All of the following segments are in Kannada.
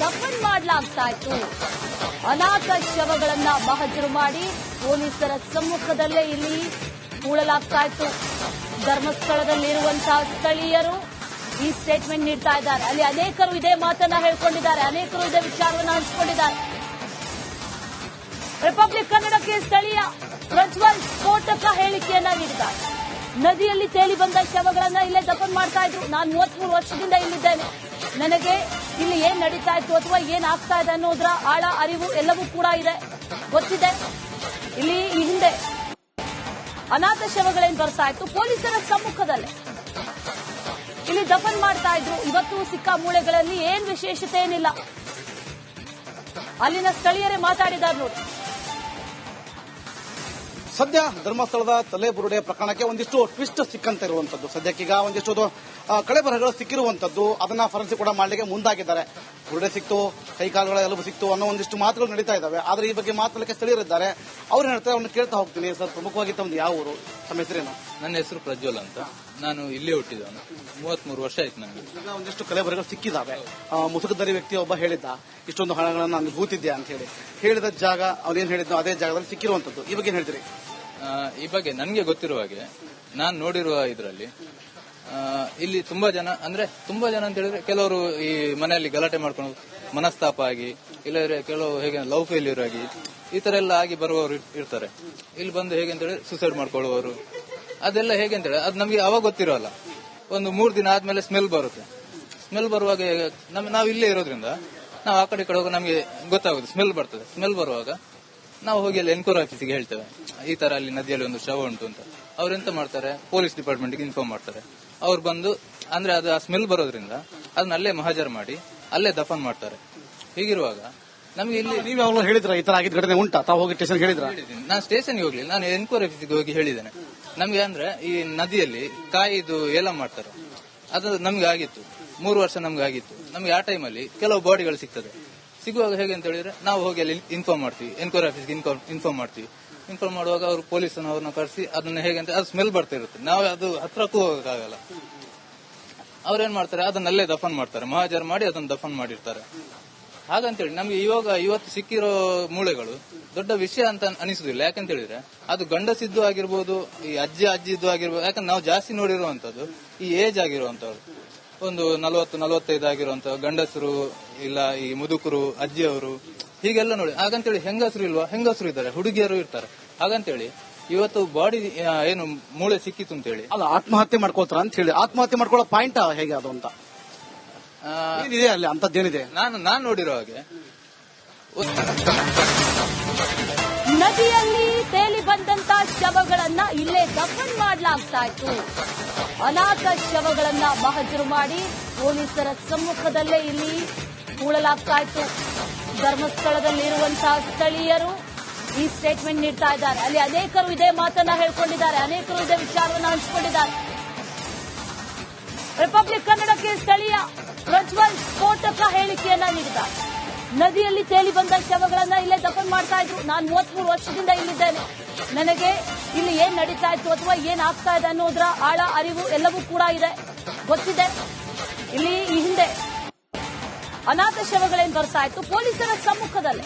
ದಫನ್ ಮಾಡಲಾಗ್ತಾ ಇತ್ತು. ಅನಾಥ ಶವಗಳನ್ನ ಮಹಜರು ಮಾಡಿ ಪೊಲೀಸರ ಸಮ್ಮುಖದಲ್ಲೇ ಇಲ್ಲಿ ಹೂಳಲಾಗ್ತಾ ಇತ್ತು. ಧರ್ಮಸ್ಥಳದಲ್ಲಿರುವಂತಹ ಸ್ಥಳೀಯರು ಈ ಸ್ಟೇಟ್ಮೆಂಟ್ ನೀಡ್ತಾ ಇದ್ದಾರೆ. ಅಲ್ಲಿ ಅನೇಕರು ಇದೇ ಮಾತನ್ನ ಹೇಳ್ಕೊಂಡಿದ್ದಾರೆ, ಅನೇಕರು ಇದೇ ವಿಚಾರವನ್ನು ಹಂಚಿಕೊಂಡಿದ್ದಾರೆ. ರಿಪಬ್ಲಿಕ್ ಕನ್ನಡಕ್ಕೆ ಸ್ಥಳೀಯ ಪ್ರಜ್ವಲ್ ಸ್ಫೋಟಕ ಹೇಳಿಕೆಯನ್ನ ನೀಡಿದ್ದಾರೆ. ನದಿಯಲ್ಲಿ ತೇಲಿ ಬಂದ ಶವಗಳನ್ನ ಇಲ್ಲೇ ದಫನ್ ಮಾಡ್ತಾ ಇದ್ರು. ನಾನು 33 ವರ್ಷದಿಂದ ಇಲ್ಲಿದ್ದೇನೆ. ನನಗೆ ಇಲ್ಲಿ ಏನ್ ನಡೀತಾ ಇತ್ತು ಅಥವಾ ಏನ್ ಆಗ್ತಾ ಇದೆ ಅನ್ನೋದ್ರ ಆಳ ಅರಿವು ಎಲ್ಲವೂ ಕೂಡ ಇದೆ, ಗೊತ್ತಿದೆ. ಇಲ್ಲಿ ಈ ಹಿಂದೆ ಅನಾಥ ಶವಗಳೇನ್ ಬರ್ತಾ ಇತ್ತು, ಪೊಲೀಸರ ಸಮ್ಮುಖದಲ್ಲೇ ಇಲ್ಲಿ ದಫನ್ ಮಾಡ್ತಾ ಇದ್ರು. ಇವತ್ತು ಸಿಕ್ಕ ಮೂಳೆಗಳಲ್ಲಿ ಏನ್ ವಿಶೇಷತೆ ಏನಿಲ್ಲ. ಅಲ್ಲಿನ ಸ್ಥಳೀಯರೇ ಮಾತಾಡಿದ್ದಾರೆ ನೋಡಿ. ಸದ್ಯ ಧರ್ಮಸ್ಥಳದ ತಲೆಬುರುಡೆ ಪ್ರಕರಣಕ್ಕೆ ಒಂದಿಷ್ಟು ಟ್ವಿಸ್ಟ್ ಸಿಕ್ಕಂತ ಇರುವಂತದ್ದು. ಸದ್ಯಕ್ಕೀಗ ಒಂದಿಷ್ಟು ಕಳೆಬರಹಗಳು ಸಿಕ್ಕಿರುವಂತದ್ದು. ಅದನ್ನ ಫರೆನ್ಸಿಕ್ ಕೂಡ ಮಾಡಲಿಕ್ಕೆ ಮುಂದಾಗಿದ್ದಾರೆ. ಬುರುಡೆ ಸಿಕ್ತು, ಕೈಕಾಲುಗಳ ಎಲುಬು ಸಿಕ್ತು ಅನ್ನೋ ಒಂದಿಷ್ಟು ಮಾತುಗಳು ನಡೀತಾ ಇದ್ದಾವೆ. ಆದ್ರೆ ಈ ಬಗ್ಗೆ ಮಾತನಾಡಲಿಕ್ಕೆ ಸ್ಥಳೀಯರಿದ್ದಾರೆ. ಅವ್ರು ಹೇಳ್ತಾರೆ, ಅವ್ರನ್ನ ಕೇಳ್ತಾ ಹೋಗ್ತೀನಿ. ಸರ್, ಪ್ರಮುಖವಾಗಿ ತಮ್ಮದು ಯಾವ ಊರು, ತಮ್ಮ ಹೆಸರೇನು? ನನ್ನ ಹೆಸರು ಪ್ರಜ್ವಲ್ ಅಂತ. ನಾನು ಇಲ್ಲೇ ಹುಟ್ಟಿದವನು. 33 ವರ್ಷ ಆಯ್ತು ನನಗೆ. ಈಗ ಒಂದಿಷ್ಟು ಕಲೆಬರಗಳು ಸಿಕ್ಕಿದಾವೆ. ಮುಸುಕುದರಿ ವ್ಯಕ್ತಿ ಒಬ್ಬ ಹೇಳಿದ್ದ, ಇಷ್ಟೊಂದು ಹಣಗಳನ್ನು ನಾನು ಹೂತಿದ್ದೆ ಅಂತ ಹೇಳಿ. ಹೇಳಿದ ಜಾಗ ಅವನೇನ್ ಹೇಳಿದ್ನೋ ಅದೇ ಜಾಗದಲ್ಲಿ ಸಿಕ್ಕಿರುವಂತದ್ದು. ಈ ಬಗ್ಗೆ ಏನ್ ಹೇಳ್ತೀರಿ? ಈ ಬಗ್ಗೆ ನನಗೆ ಗೊತ್ತಿರುವ ಹಾಗೆ, ನಾನು ನೋಡಿರುವ ಇದರಲ್ಲಿ ಇಲ್ಲಿ ತುಂಬಾ ಜನ ಅಂತ ಹೇಳಿದ್ರೆ, ಕೆಲವರು ಈ ಮನೆಯಲ್ಲಿ ಗಲಾಟೆ ಮಾಡ್ಕೊಂಡು ಮನಸ್ತಾಪ ಆಗಿ, ಇಲ್ಲದ್ರೆ ಕೆಲವು ಹೇಗೆ ಲವ್ ಫೇಲ್ಯೂರ್ ಆಗಿ ಈ ತರ ಎಲ್ಲ ಆಗಿ ಬರುವವರು ಇರ್ತಾರೆ. ಇಲ್ಲಿ ಬಂದು ಹೇಗೆ ಅಂತ ಹೇಳಿದ್ರೆ ಸೂಸೈಡ್ ಮಾಡ್ಕೊಳ್ಳುವವರು, ಅದೆಲ್ಲ ಹೇಗೆ ಅಂತ ಹೇಳಿ ಅದು ನಮಗೆ ಅವಾಗ ಗೊತ್ತಿರೋಲ್ಲ. ಒಂದು 3 ದಿನ ಆದ್ಮೇಲೆ ಸ್ಮೆಲ್ ಬರುತ್ತೆ. ಸ್ಮೆಲ್ ಬರುವಾಗ ನಾವು ಇಲ್ಲೇ ಇರೋದ್ರಿಂದ ನಾವು ಆ ಕಡೆ ಹೋಗಿ ನಮಗೆ ಗೊತ್ತಾಗುತ್ತೆ, ಸ್ಮೆಲ್ ಬರ್ತದೆ. ಸ್ಮೆಲ್ ಬರುವಾಗ ನಾವು ಹೋಗಿ ಅಲ್ಲಿ ಎನ್ಕ್ವೈರಿ ಆಫೀಸಿಗೆ ಹೇಳ್ತೇವೆ, ಈ ತರ ಅಲ್ಲಿ ನದಿಯಲ್ಲಿ ಒಂದು ಶವ ಉಂಟು ಅಂತ. ಅವ್ರೆಂತ ಮಾಡ್ತಾರೆ, ಪೊಲೀಸ್ ಡಿಪಾರ್ಟ್ಮೆಂಟ್ಗೆ ಇನ್ಫಾರ್ಮ್ ಮಾಡ್ತಾರೆ. ಅವ್ರು ಬಂದು ಅದು ಆ ಸ್ಮೆಲ್ ಬರೋದ್ರಿಂದ ಅದನ್ನ ಅಲ್ಲೇ ಮಹಜರ್ ಮಾಡಿ ಅಲ್ಲೇ ದಫನ್ ಮಾಡ್ತಾರೆ. ಹೀಗಿರುವಾಗ ನಮ್ಗೆ ಇಲ್ಲಿ ನೀವು ಯಾವಾಗಲೂ ಹೇಳಿದ್ರ ಈ ತರ ಆಗಿದ್ದ ಘಟನೆ ಉಂಟಾ? ತಾವು ಹೋಗಿ ಸ್ಟೇಷನ್ ಹೇಳಿದ್ರ? ನಾನು ಸ್ಟೇಷನ್ಗೆ ಹೋಗ್ಲಿಲ್ಲ, ನಾನು ಎನ್ಕ್ವೈರಿ ಆಫೀಸಿಗೆ ಹೋಗಿ ಹೇಳಿದ್ದೇನೆ. ನಮ್ಗೆ ಈ ನದಿಯಲ್ಲಿ ಕಾಯಿದು ಏಲ ಮಾಡ್ತಾರೆ, ಅದು ನಮ್ಗೆ ಆಗಿತ್ತು. 3 ವರ್ಷ ನಮ್ಗೆ ಆಗಿತ್ತು. ನಮ್ಗೆ ಆ ಟೈಮಲ್ಲಿ ಕೆಲವು ಬಾಡಿಗಳು ಸಿಗ್ತದೆ. ಸಿಗುವಾಗ ಹೇಗೆ ಅಂತ ಹೇಳಿದ್ರೆ ನಾವು ಹೋಗಿ ಅಲ್ಲಿ ಇನ್ಫಾರ್ಮ್ ಮಾಡ್ತೀವಿ, ಎನ್ಕ್ವೈರಿ ಆಫೀಸ್ಗೆ ಇನ್ಫಾರ್ಮ್ ಮಾಡ್ತೀವಿ. ಇನ್ಫಾರ್ಮ್ ಮಾಡುವಾಗ ಅವರು ಪೊಲೀಸನವ್ರನ್ನ ಕರೆಸಿ ಅದನ್ನ ಹೇಗೆ ಅಂತ ಅದು ಸ್ಮೆಲ್ ಬರ್ತಾ ಇರುತ್ತೆ, ನಾವು ಅದು ಹತ್ರಕ್ಕೂ ಹೋಗಕ್ಕಾಗಲ್ಲ. ಅವ್ರೇನ್ ಮಾಡ್ತಾರೆ, ಅದನ್ನಲ್ಲೇ ದಫನ್ ಮಾಡ್ತಾರೆ, ಮಹಾಜರ್ ಮಾಡಿ ಅದನ್ನ ದಫನ್ ಮಾಡಿರ್ತಾರೆ. ಹಾಗಂತೇಳಿ ನಮ್ಗೆ ಇವತ್ತು ಸಿಕ್ಕಿರೋ ಮೂಳೆಗಳು ದೊಡ್ಡ ವಿಷಯ ಅಂತ ಅನಿಸುದಿಲ್ಲ. ಯಾಕಂತ ಹೇಳಿದ್ರೆ ಅದು ಗಂಡಸಿದ್ದು ಆಗಿರ್ಬೋದು, ಈ ಅಜ್ಜಿದ್ದು ಆಗಿರ್ಬೋದು. ಯಾಕಂದ್ರೆ ನಾವು ಜಾಸ್ತಿ ನೋಡಿರುವಂತದ್ದು ಈ ಏಜ್ ಆಗಿರುವಂತವ್ರು, ಒಂದು 40-45 ಆಗಿರುವಂತ ಗಂಡಸರು, ಇಲ್ಲ ಈ ಮುದುಕರು, ಅಜ್ಜಿಯವರು, ಹೀಗೆಲ್ಲ ನೋಡಿ. ಹಾಗಂತೇಳಿ ಹೆಂಗಸರು ಇಲ್ವಾ, ಹೆಂಗಸರು ಇದ್ದಾರೆ, ಹುಡುಗಿಯರು ಇರ್ತಾರೆ. ಹಾಗಂತೇಳಿ ಇವತ್ತು ಬಾಡಿ ಏನು ಮೂಳೆ ಸಿಕ್ಕಿತ್ತು ಅಂತೇಳಿ ಅಲ್ಲ ಆತ್ಮಹತ್ಯೆ ಮಾಡ್ಕೋತಾರ ಅಂತ ಹೇಳಿ. ಆತ್ಮಹತ್ಯೆ ಮಾಡ್ಕೊಳ್ಳೋ ಪಾಯಿಂಟ್ ಹೇಗೆ ಅದು ಅಂತ ಏನಿದೆ ಅಲ್ಲಿ ಅಂತದ್ದೇನಿದೆ? ನಾನು ನೋಡಿರೋ ಹಾಗೆ ನದಿಯಲ್ಲಿ ತೇಲಿ ಬಂದಂತ ಶವಗಳನ್ನ ಇಲ್ಲೇ ದಫನ್ ಮಾಡಲಾಗ್ತಾ ಇತ್ತು. ಅನಾಥ ಶವಗಳನ್ನ ಮಹಜರು ಮಾಡಿ ಪೊಲೀಸರ ಸಮ್ಮುಖದಲ್ಲೇ ಇಲ್ಲಿ ಹೂಳಲಾಗ್ತಾ ಇತ್ತು. ಧರ್ಮಸ್ಥಳದಲ್ಲಿರುವಂತಹ ಸ್ಥಳೀಯರು ಈ ಸ್ಟೇಟ್ಮೆಂಟ್ ನೀಡ್ತಾ ಇದ್ದಾರೆ. ಅಲ್ಲಿ ಅನೇಕರು ಇದೇ ಮಾತನ್ನ ಹೇಳ್ಕೊಂಡಿದ್ದಾರೆ, ಅನೇಕರು ಇದೇ ವಿಚಾರವನ್ನು ಹಂಚಿಕೊಂಡಿದ್ದಾರೆ. ರಿಪಬ್ಲಿಕ್ ಕನ್ನಡಕ್ಕೆ ಸ್ಥಳೀಯ ಪ್ರಜ್ವಲ್ ಸ್ಫೋಟಕ ಹೇಳಿಕೆಯನ್ನ ನೀಡಿದ್ದಾರೆ. ನದಿಯಲ್ಲಿ ತೇಲಿ ಬಂದ ಶವಗಳನ್ನ ಇಲ್ಲೇ ದಫನ್ ಮಾಡ್ತಾ ಇದ್ರು. ನಾನು 33 ವರ್ಷದಿಂದ ಇಲ್ಲಿದ್ದೇನೆ. ನನಗೆ ಇಲ್ಲಿ ಏನ್ ನಡೀತಾ ಇತ್ತು ಅಥವಾ ಏನ್ ಆಗ್ತಾ ಇದೆ ಅನ್ನೋದ್ರ ಆಳ ಅರಿವು ಎಲ್ಲವೂ ಕೂಡ ಇದೆ, ಗೊತ್ತಿದೆ. ಇಲ್ಲಿ ಈ ಹಿಂದೆ ಅನಾಥ ಶವಗಳೇನ್ ಬರ್ತಾ ಇತ್ತು, ಪೊಲೀಸರ ಸಮ್ಮುಖದಲ್ಲೇ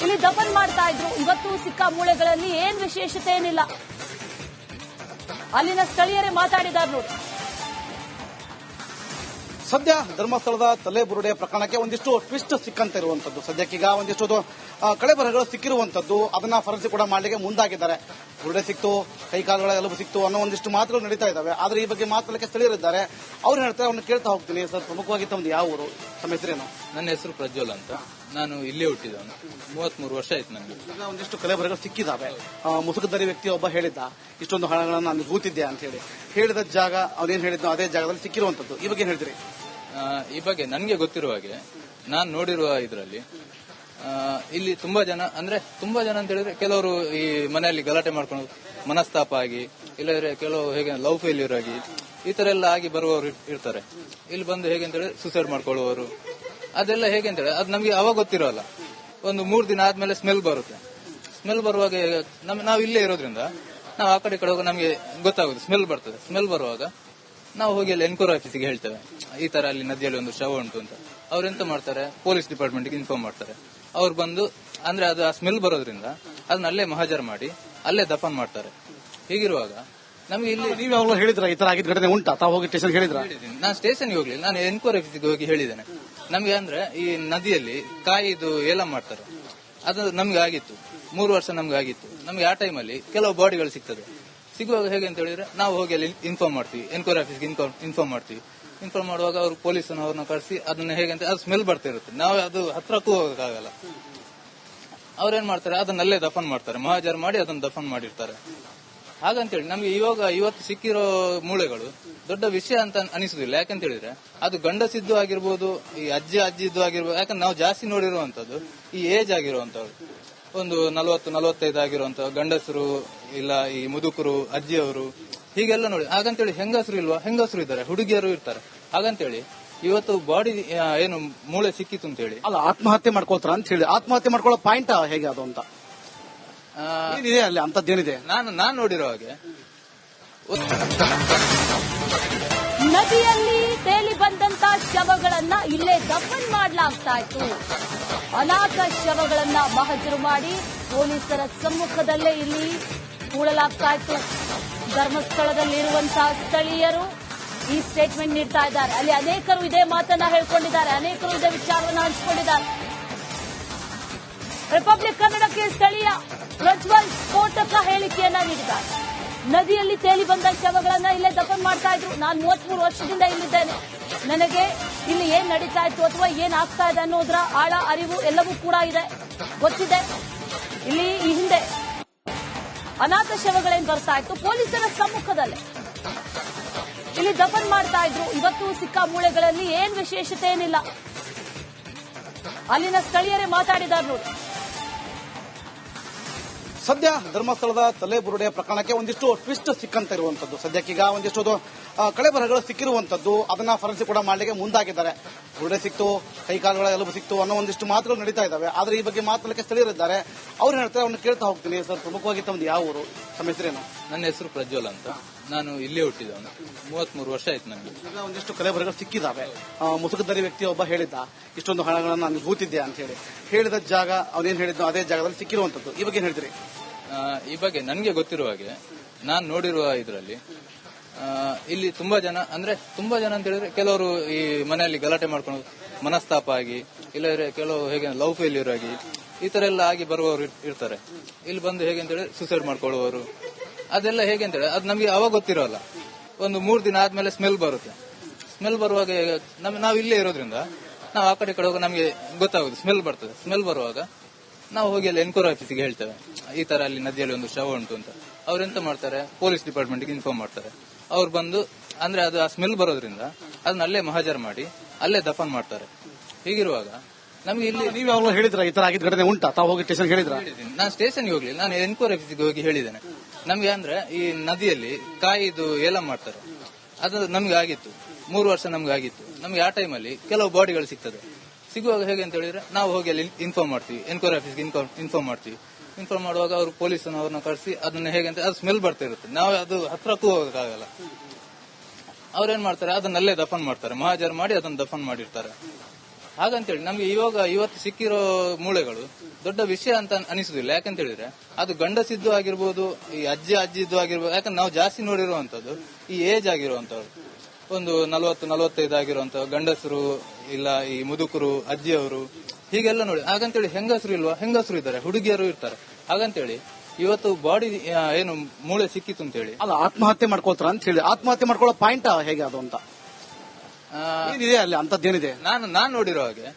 ಇಲ್ಲಿ ದಫನ್ ಮಾಡ್ತಾ ಇದ್ರು. ಇವತ್ತು ಸಿಕ್ಕ ಮೂಳೆಗಳಲ್ಲಿ ಏನ್ ವಿಶೇಷತೆ ಏನಿಲ್ಲ. ಅಲ್ಲಿನ ಸ್ಥಳೀಯರೇ ಮಾತಾಡಿದ್ದಾರೆ ನೋಡಿ. ಸದ್ಯ ಧರ್ಮಸ್ಥಳದ ತಲೆಬುರುಡೆ ಪ್ರಕರಣಕ್ಕೆ ಒಂದಿಷ್ಟು ಟ್ವಿಸ್ಟ್ ಸಿಕ್ಕಂತ ಇರುವಂತದ್ದು. ಸದ್ಯಕ್ಕೀಗ ಒಂದಿಷ್ಟು ಕಳೆಬರಹಗಳು ಸಿಕ್ಕಿರುವಂತದ್ದು. ಅದನ್ನ ಫರೆನ್ಸಿಕ್ ಕೂಡ ಮಾಡಲಿಕ್ಕೆ ಮುಂದಾಗಿದ್ದಾರೆ. ಬುರುಡೆ ಸಿಕ್ತು, ಕೈಕಾಲುಗಳ ಎಲುಬು ಸಿಕ್ತು ಅನ್ನೋ ಒಂದಿಷ್ಟು ಮಾತುಗಳು ನಡೀತಾ ಇದ್ದಾವೆ. ಆದ್ರೆ ಈ ಬಗ್ಗೆ ಮಾತನಾಡಲಿಕ್ಕೆ ಸ್ಥಳೀಯರಿದ್ದಾರೆ. ಅವ್ರು ಹೇಳ್ತಾರೆ, ಅವ್ರನ್ನ ಕೇಳ್ತಾ ಹೋಗ್ತೀನಿ. ಸರ್, ಪ್ರಮುಖವಾಗಿ ತಮ್ಮದು ಯಾವ ಊರು, ತಮ್ಮ ಹೆಸರೇನು? ನನ್ನ ಹೆಸರು ಪ್ರಜ್ವಲ್ ಅಂತ. ನಾನು ಇಲ್ಲೇ ಹುಟ್ಟಿದವನು. 33 ವರ್ಷ ಆಯ್ತು ನನಗೆ. ಈಗ ಒಂದಿಷ್ಟು ಕಲೆಬರಹಗಳು ಸಿಕ್ಕಿದಾವೆ. ಮುಸುಕುದರಿ ವ್ಯಕ್ತಿ ಒಬ್ಬ ಹೇಳಿದ್ದ, ಇಷ್ಟೊಂದು ಹಣಗಳನ್ನು ನಾನು ಹೂತಿದ್ದೆ ಅಂತ ಹೇಳಿ. ಹೇಳಿದ ಜಾಗ ಅವನೇನ್ ಹೇಳಿದ್ನೋ ಅದೇ ಜಾಗದಲ್ಲಿ ಸಿಕ್ಕಿರುವಂತದ್ದು. ಈ ಬಗ್ಗೆ ಏನ್ ಹೇಳ್ತೀರಿ? ಈ ಬಗ್ಗೆ ನನಗೆ ಗೊತ್ತಿರುವ ಹಾಗೆ, ನಾನು ನೋಡಿರುವ ಇದರಲ್ಲಿ ಇಲ್ಲಿ ತುಂಬಾ ಜನ ಅಂತ ಹೇಳಿದ್ರೆ, ಕೆಲವರು ಈ ಮನೆಯಲ್ಲಿ ಗಲಾಟೆ ಮಾಡ್ಕೊಂಡು ಮನಸ್ತಾಪ ಆಗಿ, ಇಲ್ಲದ್ರೆ ಕೆಲವು ಹೇಗೆ ಲವ್ ಫೇಲ್ಯೂರ್ ಆಗಿ ಈ ತರ ಎಲ್ಲ ಆಗಿ ಬರುವವರು ಇರ್ತಾರೆ. ಇಲ್ಲಿ ಬಂದು ಹೇಗೆ ಅಂತ ಹೇಳಿದ್ರೆ ಸೂಸೈಡ್ ಮಾಡ್ಕೊಳ್ಳುವವರು, ಅದೆಲ್ಲ ಹೇಗೆ ಅಂತ ಹೇಳಿ ಅದು ನಮಗೆ ಅವಾಗ ಗೊತ್ತಿರೋಲ್ಲ. ಒಂದು 3 ದಿನ ಆದ್ಮೇಲೆ ಸ್ಮೆಲ್ ಬರುತ್ತೆ. ಸ್ಮೆಲ್ ಬರುವಾಗ ನಾವು ಇಲ್ಲೇ ಇರೋದ್ರಿಂದ ನಾವು ಆ ಕಡೆ ಹೋಗಿ ನಮಗೆ ಗೊತ್ತಾಗುತ್ತೆ, ಸ್ಮೆಲ್ ಬರ್ತದೆ. ಸ್ಮೆಲ್ ಬರುವಾಗ ನಾವು ಹೋಗಿ ಅಲ್ಲಿ ಎನ್ಕ್ವೈರಿ ಆಫೀಸಿಗೆ ಹೇಳ್ತೇವೆ, ಈ ತರ ಅಲ್ಲಿ ನದಿಯಲ್ಲಿ ಒಂದು ಶವ ಉಂಟು ಅಂತ. ಅವ್ರೆಂತ ಮಾಡ್ತಾರೆ, ಪೊಲೀಸ್ ಡಿಪಾರ್ಟ್ಮೆಂಟ್ಗೆ ಇನ್ಫಾರ್ಮ್ ಮಾಡ್ತಾರೆ. ಅವ್ರು ಬಂದು ಅಂದ್ರೆ ಅದು ಆ ಸ್ಮೆಲ್ ಬರೋದ್ರಿಂದ ಅದನ್ನ ಅಲ್ಲೇ ಮಹಾಜರ್ ಮಾಡಿ ಅಲ್ಲೇ ದಫನ್ ಮಾಡ್ತಾರೆ. ಹೀಗಿರುವಾಗ ನಮ್ಗೆ ಇಲ್ಲಿ ನೀವು ಯಾವಾಗಲೂ ಹೇಳಿದ್ರ ಈ ತರ ಆಗಿದ್ದ ಘಟನೆ ಉಂಟಾ? ತಾವು ಹೋಗಿ ಸ್ಟೇಷನ್ ಹೇಳಿದ್ರ? ನಾನು ಸ್ಟೇಷನ್ಗೆ ಹೋಗ್ಲಿಲ್ಲ, ನಾನು ಎನ್ಕ್ವೈರಿ ಆಫೀಸಿಗೆ ಹೋಗಿ ಹೇಳಿದ್ದೇನೆ. ನಮ್ಗೆ ಅಂದ್ರೆ ಈ ನದಿಯಲ್ಲಿ ಕಾಯಿದು ಏಲ ಮಾಡ್ತಾರೆ, ಅದು ನಮ್ಗೆ ಆಗಿತ್ತು. 3 ವರ್ಷ ನಮ್ಗೆ ಆಗಿತ್ತು. ನಮ್ಗೆ ಆ ಟೈಮಲ್ಲಿ ಕೆಲವು ಬಾಡಿಗಳು ಸಿಗ್ತದೆ. ಸಿಗುವಾಗ ಹೇಗೆ ಅಂತ ಹೇಳಿದ್ರೆ ನಾವು ಹೋಗಿ ಅಲ್ಲಿ ಇನ್ಫಾರ್ಮ್ ಮಾಡ್ತೀವಿ, ಎನ್ಕ್ವೈರಿ ಆಫೀಸ್ಗೆ ಇನ್ಫಾರ್ಮ್ ಮಾಡ್ತೀವಿ. ಇನ್ಫಾರ್ಮ್ ಮಾಡುವಾಗ ಅವರು ಪೊಲೀಸನವ್ರನ್ನ ಕಳಿಸಿ ಅದನ್ನ ಹೇಗೆ ಅಂತ ಅದು ಸ್ಮೆಲ್ ಬರ್ತಾ ಇರುತ್ತೆ, ನಾವು ಅದು ಹತ್ರಕ್ಕೂ ಹೋಗಕ್ಕಾಗಲ್ಲ. ಅವ್ರೇನ್ ಮಾಡ್ತಾರೆ, ಅದನ್ನಲ್ಲೇ ದಫನ್ ಮಾಡ್ತಾರೆ, ಮಹಾಜರ್ ಮಾಡಿ ಅದನ್ನ ದಫನ್ ಮಾಡಿರ್ತಾರೆ. ಹಾಗಂತೇಳಿ ನಮ್ಗೆ ಇವತ್ತು ಸಿಕ್ಕಿರೋ ಮೂಳೆಗಳು ದೊಡ್ಡ ವಿಷಯ ಅಂತ ಅನಿಸುದಿಲ್ಲ. ಯಾಕಂತ ಹೇಳಿದ್ರೆ ಅದು ಗಂಡಸಿದ್ದು ಆಗಿರ್ಬೋದು, ಈ ಅಜ್ಜಿದ್ದು ಆಗಿರ್ಬೋದು. ಯಾಕಂದ್ರೆ ನಾವು ಜಾಸ್ತಿ ನೋಡಿರುವಂತದ್ದು ಈ ಏಜ್ ಆಗಿರುವಂತವ್ರು, ಒಂದು 40-45 ಆಗಿರುವಂತ ಗಂಡಸರು, ಇಲ್ಲ ಈ ಮುದುಕರು, ಅಜ್ಜಿಯವರು, ಹೀಗೆಲ್ಲ ನೋಡಿ. ಹಾಗಂತೇಳಿ ಹೆಂಗಸರು ಇಲ್ವಾ? ಹೆಂಗಸರು ಇದ್ದಾರೆ, ಹುಡುಗಿಯರು ಇರ್ತಾರೆ. ಹಾಗಂತೇಳಿ ಇವತ್ತು ಬಾಡಿ ಏನು ಮೂಳೆ ಸಿಕ್ಕಿತ್ತು ಅಂತ ಹೇಳಿ ಅಲ್ಲ ಆತ್ಮಹತ್ಯೆ ಮಾಡ್ಕೊಳ್ತಾರ ಅಂತ ಹೇಳಿ. ಆತ್ಮಹತ್ಯೆ ಮಾಡ್ಕೊಳ್ಳೋ ಪಾಯಿಂಟ್ ಹೇಗೆ ಅದು ಅಂತ ಏನಿದೆ ಅಲ್ಲಿ ಅಂತದ್ದೇನಿದೆ? ನಾನು ನೋಡಿರೋ ಹಾಗೆ ನದಿಯಲ್ಲಿ ತೇಲಿ ಬಂದಂತ ಶವಗಳನ್ನ ಇಲ್ಲೇ ದಫನ್ ಮಾಡಲಾಗ್ತಾ ಇತ್ತು. ಅನಾಥ ಶವಗಳನ್ನ ಮಹಜರು ಮಾಡಿ ಪೊಲೀಸರ ಸಮ್ಮುಖದಲ್ಲೇ ಇಲ್ಲಿ ಹೂಳಲಾಗ್ತಾ ಇತ್ತು. ಧರ್ಮಸ್ಥಳದಲ್ಲಿರುವಂತಹ ಸ್ಥಳೀಯರು ಈ ಸ್ಟೇಟ್ಮೆಂಟ್ ನೀಡ್ತಾ ಇದ್ದಾರೆ. ಅಲ್ಲಿ ಅನೇಕರು ಇದೇ ಮಾತನ್ನ ಹೇಳ್ಕೊಂಡಿದ್ದಾರೆ, ಅನೇಕರು ಇದೇ ವಿಚಾರವನ್ನು ಹಂಚಿಕೊಂಡಿದ್ದಾರೆ. ರಿಪಬ್ಲಿಕ್ ಕನ್ನಡಕ್ಕೆ ಸ್ಥಳೀಯ ಪ್ರಜ್ವಲ್ ಸ್ಫೋಟಕ ಹೇಳಿಕೆಯನ್ನ ನೀಡಿದ್ದಾರೆ. ನದಿಯಲ್ಲಿ ತೇಲಿ ಬಂದ ಶವಗಳನ್ನ ಇಲ್ಲೇ ದಫನ್ ಮಾಡ್ತಾ ಇದ್ರು. ನಾನು 33 ವರ್ಷದಿಂದ ಇಲ್ಲಿದ್ದೇನೆ. ನನಗೆ ಇಲ್ಲಿ ಏನ್ ನಡೀತಾ ಇತ್ತು ಅಥವಾ ಏನ್ ಆಗ್ತಾ ಇದೆ ಅನ್ನೋದ್ರ ಆಳ ಅರಿವು ಎಲ್ಲವೂ ಕೂಡ ಇದೆ, ಗೊತ್ತಿದೆ. ಇಲ್ಲಿ ಈ ಹಿಂದೆ ಅನಾಥ ಶವಗಳೇನ್ ಬರ್ತಾ ಇತ್ತು, ಪೊಲೀಸರ ಸಮ್ಮುಖದಲ್ಲೇ ಇಲ್ಲಿ ದಫನ್ ಮಾಡ್ತಾ ಇದ್ರು. ಇವತ್ತು ಸಿಕ್ಕ ಮೂಳೆಗಳಲ್ಲಿ ಏನ್ ವಿಶೇಷತೆ ಏನಿಲ್ಲ. ಅಲ್ಲಿನ ಸ್ಥಳೀಯರೇ ಮಾತಾಡಿದ್ದಾರೆ ನೋಡಿ. ಸದ್ಯ ಧರ್ಮಸ್ಥಳದ ತಲೆಬುರುಡೆ ಪ್ರಕರಣಕ್ಕೆ ಒಂದಿಷ್ಟು ಟ್ವಿಸ್ಟ್ ಸಿಕ್ಕಂತ ಇರುವಂತದ್ದು. ಸದ್ಯಕ್ಕೀಗ ಒಂದಿಷ್ಟು ಕಳೆಬರಹಗಳು ಸಿಕ್ಕಿರುವಂತದ್ದು, ಅದನ್ನ ಫರೆನ್ಸಿಕ್ ಕೂಡ ಮಾಡಲಿಕ್ಕೆ ಮುಂದಾಗಿದ್ದಾರೆ. ಬುರುಡೆ ಸಿಕ್ತು, ಕೈಕಾಲುಗಳ ಎಲುಬು ಸಿಕ್ತು ಅನ್ನೋ ಒಂದಿಷ್ಟು ಮಾತುಗಳು ನಡೀತಾ ಇದ್ದಾವೆ. ಆದ್ರೆ ಈ ಬಗ್ಗೆ ಮಾತನಾಡಲಿಕ್ಕೆ ಸ್ಥಳೀಯರಿದ್ದಾರೆ. ಅವ್ರು ಹೇಳ್ತಾರೆ, ಅವ್ರನ್ನ ಕೇಳ್ತಾ ಹೋಗ್ತೀನಿ. ಸರ್, ಪ್ರಮುಖವಾಗಿ ತಮ್ಮದು ಯಾವ ಊರು, ತಮ್ಮ ಹೆಸರೇನು? ನನ್ನ ಹೆಸರು ಪ್ರಜ್ವಲ್ ಅಂತ. ನಾನು ಇಲ್ಲೇ ಹುಟ್ಟಿದವನು. 33 ವರ್ಷ ಆಯ್ತು ನನಗೆ. ಒಂದಿಷ್ಟು ಕಲೆಬರಹಗಳು ಸಿಕ್ಕಿದಾವೆ. ಮುಸುಕುದರಿ ವ್ಯಕ್ತಿ ಒಬ್ಬ ಹೇಳಿದ್ದ, ಇಷ್ಟೊಂದು ಹಣಗಳನ್ನು ನಾನು ಹೂತಿದ್ದೆ ಅಂತ ಹೇಳಿ. ಹೇಳಿದ ಜಾಗ ಅವನೇನ್ ಹೇಳಿದ್ನೋ ಅದೇ ಜಾಗದಲ್ಲಿ ಸಿಕ್ಕಿರುವಂತದ್ದು. ಈ ಬಗ್ಗೆ ಏನ್ ಹೇಳ್ತೀರಿ? ಈ ಬಗ್ಗೆ ನನಗೆ ಗೊತ್ತಿರುವ ಹಾಗೆ, ನಾನು ನೋಡಿರುವ ಇದರಲ್ಲಿ ಇಲ್ಲಿ ತುಂಬಾ ಜನ ಅಂತ ಹೇಳಿದ್ರೆ ಕೆಲವರು ಈ ಮನೆಯಲ್ಲಿ ಗಲಾಟೆ ಮಾಡ್ಕೊಂಡು ಮನಸ್ತಾಪ ಆಗಿ, ಇಲ್ಲದ್ರೆ ಕೆಲವು ಹೇಗೆ ಲವ್ ಫೇಲ್ಯೂರ್ ಆಗಿ ಈ ತರ ಎಲ್ಲ ಆಗಿ ಬರುವವರು ಇರ್ತಾರೆ. ಇಲ್ಲಿ ಬಂದು ಹೇಗೆ ಅಂತ ಹೇಳಿದ್ರೆ ಸೂಸೈಡ್ ಮಾಡ್ಕೊಳ್ಳುವವರು, ಅದೆಲ್ಲ ಹೇಗೆ ಅಂತ ಹೇಳಿ ಅದು ನಮಗೆ ಅವಾಗ ಗೊತ್ತಿರೋಲ್ಲ. ಒಂದು 3 ದಿನ ಆದ್ಮೇಲೆ ಸ್ಮೆಲ್ ಬರುತ್ತೆ. ಸ್ಮೆಲ್ ಬರುವಾಗ ನಾವು ಇಲ್ಲೇ ಇರೋದ್ರಿಂದ ನಾವು ಆ ಕಡೆ ಹೋಗಿ ನಮಗೆ ಗೊತ್ತಾಗುತ್ತೆ, ಸ್ಮೆಲ್ ಬರ್ತದೆ. ಸ್ಮೆಲ್ ಬರುವಾಗ ನಾವು ಹೋಗಿ ಅಲ್ಲಿ ಎನ್ಕ್ವೈರಿ ಆಫೀಸಿಗೆ ಹೇಳ್ತೇವೆ, ಈ ತರ ಅಲ್ಲಿ ನದಿಯಲ್ಲಿ ಒಂದು ಶವ ಉಂಟು ಅಂತ. ಅವ್ರೆಂತ ಮಾಡ್ತಾರೆ, ಪೊಲೀಸ್ ಡಿಪಾರ್ಟ್ಮೆಂಟ್ಗೆ ಇನ್ಫಾರ್ಮ್ ಮಾಡ್ತಾರೆ. ಅವ್ರು ಬಂದು ಅಂದ್ರೆ ಅದು ಆ ಸ್ಮೆಲ್ ಬರೋದ್ರಿಂದ ಅದನ್ನ ಅಲ್ಲೇ ಮಹಾಜರ್ ಮಾಡಿ ಅಲ್ಲೇ ದಫನ್ ಮಾಡ್ತಾರೆ. ಹೀಗಿರುವಾಗ ನಮ್ಗೆ ಇಲ್ಲಿ ನೀವು ಯಾವಾಗಲೂ ಹೇಳಿದ್ರ ಈ ತರ ಆಗಿದ್ದ ಘಟನೆ ಉಂಟಾ? ತಾವು ಹೋಗಿ ಸ್ಟೇಷನ್ ಹೇಳಿದ್ರ? ನಾನು ಸ್ಟೇಷನ್ಗೆ ಹೋಗ್ಲಿಲ್ಲ, ನಾನು ಎನ್ಕ್ವೈರಿ ಆಫೀಸಿಗೆ ಹೋಗಿ ಹೇಳಿದ್ದೇನೆ. ನಮ್ಗೆ ಅಂದ್ರೆ ಈ ನದಿಯಲ್ಲಿ ಕಾಯಿದು ಏಲ ಮಾಡ್ತಾರೆ, ಅದು ನಮ್ಗೆ ಆಗಿತ್ತು. 3 ವರ್ಷ ನಮ್ಗೆ ಆಗಿತ್ತು. ನಮ್ಗೆ ಆ ಟೈಮಲ್ಲಿ ಕೆಲವು ಬಾಡಿಗಳು ಸಿಗ್ತದೆ. ಸಿಗುವಾಗ ಹೇಗೆ ಅಂತ ಹೇಳಿದ್ರೆ ನಾವು ಹೋಗಿ ಅಲ್ಲಿ ಇನ್ಫಾರ್ಮ್ ಮಾಡ್ತೀವಿ, ಎನ್ಕ್ವೈರಿ ಆಫೀಸ್ಗೆ ಇನ್ಫಾರ್ಮ್ ಮಾಡ್ತೀವಿ. ಇನ್ಫಾರ್ಮ್ ಮಾಡುವಾಗ ಅವರು ಪೊಲೀಸನವ್ರನ್ನ ಕಳಿಸಿ ಅದನ್ನ ಹೇಗೆ ಅಂತ ಅದು ಸ್ಮೆಲ್ ಬರ್ತಾ ಇರುತ್ತೆ, ನಾವು ಅದು ಹತ್ರಕ್ಕೂ ಹೋಗಕ್ಕಾಗಲ್ಲ. ಅವ್ರೇನ್ ಮಾಡ್ತಾರೆ, ಅದನ್ನಲ್ಲೇ ದಫನ್ ಮಾಡ್ತಾರೆ, ಮಹಾಜರ್ ಮಾಡಿ ಅದನ್ನ ದಫನ್ ಮಾಡಿರ್ತಾರೆ. ಹಾಗಂತೇಳಿ ನಮ್ಗೆ ಇವತ್ತು ಸಿಕ್ಕಿರೋ ಮೂಳೆಗಳು ದೊಡ್ಡ ವಿಷಯ ಅಂತ ಅನಿಸುದಿಲ್ಲ. ಯಾಕಂತ ಹೇಳಿದ್ರೆ ಅದು ಗಂಡಸಿದ್ದು ಆಗಿರ್ಬೋದು, ಈ ಅಜ್ಜಿದ್ದು ಆಗಿರ್ಬೋದು. ಯಾಕಂದ್ರೆ ನಾವು ಜಾಸ್ತಿ ನೋಡಿರುವಂತದ್ದು ಈ ಏಜ್ ಆಗಿರುವಂತವ್ರು, ಒಂದು 40-45 ಆಗಿರುವಂತ ಗಂಡಸರು, ಇಲ್ಲ ಈ ಮುದುಕರು, ಅಜ್ಜಿಯವರು, ಹೀಗೆಲ್ಲ ನೋಡಿ. ಹಾಗಂತೇಳಿ ಹೆಂಗಸರು ಇಲ್ವಾ? ಹೆಂಗಸರು ಇದ್ದಾರೆ, ಹುಡುಗಿಯರು ಇರ್ತಾರೆ. ಹಾಗಂತೇಳಿ ಇವತ್ತು ಬಾಡಿ ಏನು ಮೂಳೆ ಸಿಕ್ಕಿತ್ತು ಅಂತ ಹೇಳಿ ಅಲ್ಲ ಆತ್ಮಹತ್ಯೆ ಮಾಡ್ಕೊಳ್ತಾರ ಅಂತ ಹೇಳಿ. ಆತ್ಮಹತ್ಯೆ ಮಾಡ್ಕೊಳ್ಳೋ ಪಾಯಿಂಟ್ ಹೇಗೆ ಅದು ಅಂತ ಏನಿದೆ ಅಲ್ಲಿ ಅಂತದ್ದೇನಿದೆ? ನಾನು ನೋಡಿರೋ ಹಾಗೆ